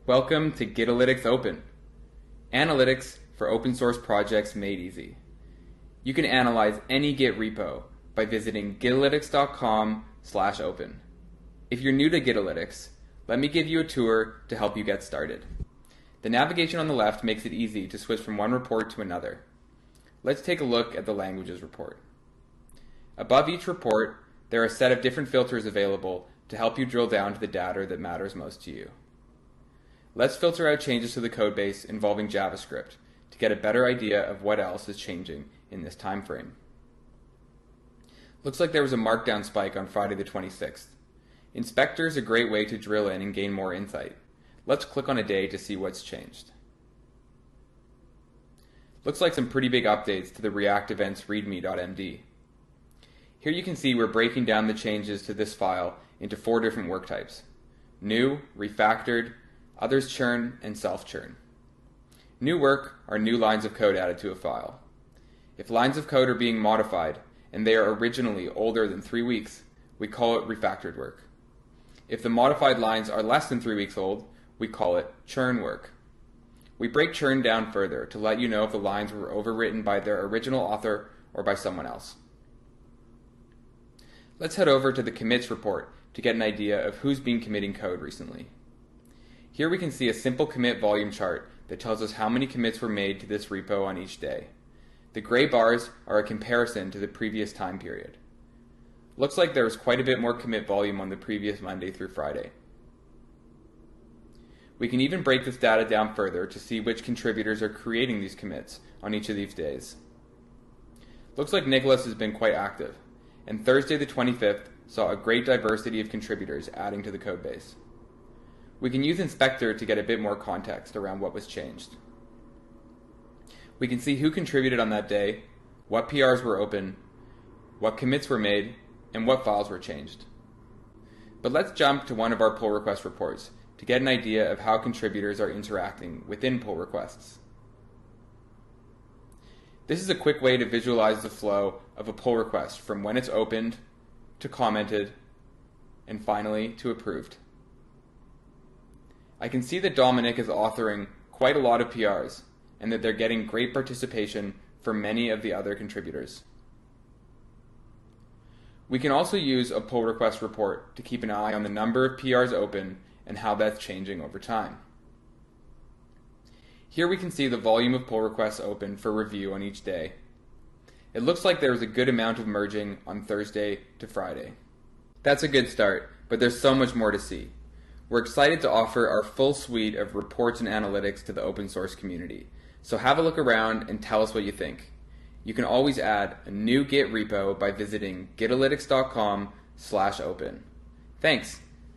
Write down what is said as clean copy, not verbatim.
Welcome to Gitalytics Open, analytics for open source projects made easy. You can analyze any Git repo by visiting gitalytics.com/open. If you're new to Gitalytics, let me give you a tour to help you get started. The navigation on the left makes it easy to switch from one report to another. Let's take a look at the languages report. Above each report, there are a set of different filters available to help you drill down to the data that matters most to you. Let's filter out changes to the codebase involving JavaScript to get a better idea of what else is changing in this time frame. Looks like there was a markdown spike on Friday the 26th. Inspector is a great way to drill in and gain more insight. Let's click on a day to see what's changed. Looks like some pretty big updates to the React events readme.md. Here you can see we're breaking down the changes to this file into 4 different work types: new, refactored, others churn, and self-churn. New work are new lines of code added to a file. If lines of code are being modified and they are originally older than 3 weeks, we call it refactored work. If the modified lines are less than 3 weeks old, we call it churn work. We break churn down further to let you know if the lines were overwritten by their original author or by someone else. Let's head over to the commits report to get an idea of who's been committing code recently. Here we can see a simple commit volume chart that tells us how many commits were made to this repo on each day. The gray bars are a comparison to the previous time period. Looks like there was quite a bit more commit volume on the previous Monday through Friday. We can even break this data down further to see which contributors are creating these commits on each of these days. Looks like Nicholas has been quite active, and Thursday the 25th saw a great diversity of contributors adding to the codebase. We can use Inspector to get a bit more context around what was changed. We can see who contributed on that day, what PRs were open, what commits were made, and what files were changed. But let's jump to one of our pull request reports to get an idea of how contributors are interacting within pull requests. This is a quick way to visualize the flow of a pull request from when it's opened, to commented, and finally to approved. I can see that Dominic is authoring quite a lot of PRs and that they're getting great participation from many of the other contributors. We can also use a pull request report to keep an eye on the number of PRs open and how that's changing over time. Here we can see the volume of pull requests open for review on each day. It looks like there was a good amount of merging on Thursday to Friday. That's a good start, but there's so much more to see. We're excited to offer our full suite of reports and analytics to the open source community. So have a look around and tell us what you think. You can always add a new Git repo by visiting gitalytics.com/open. Thanks.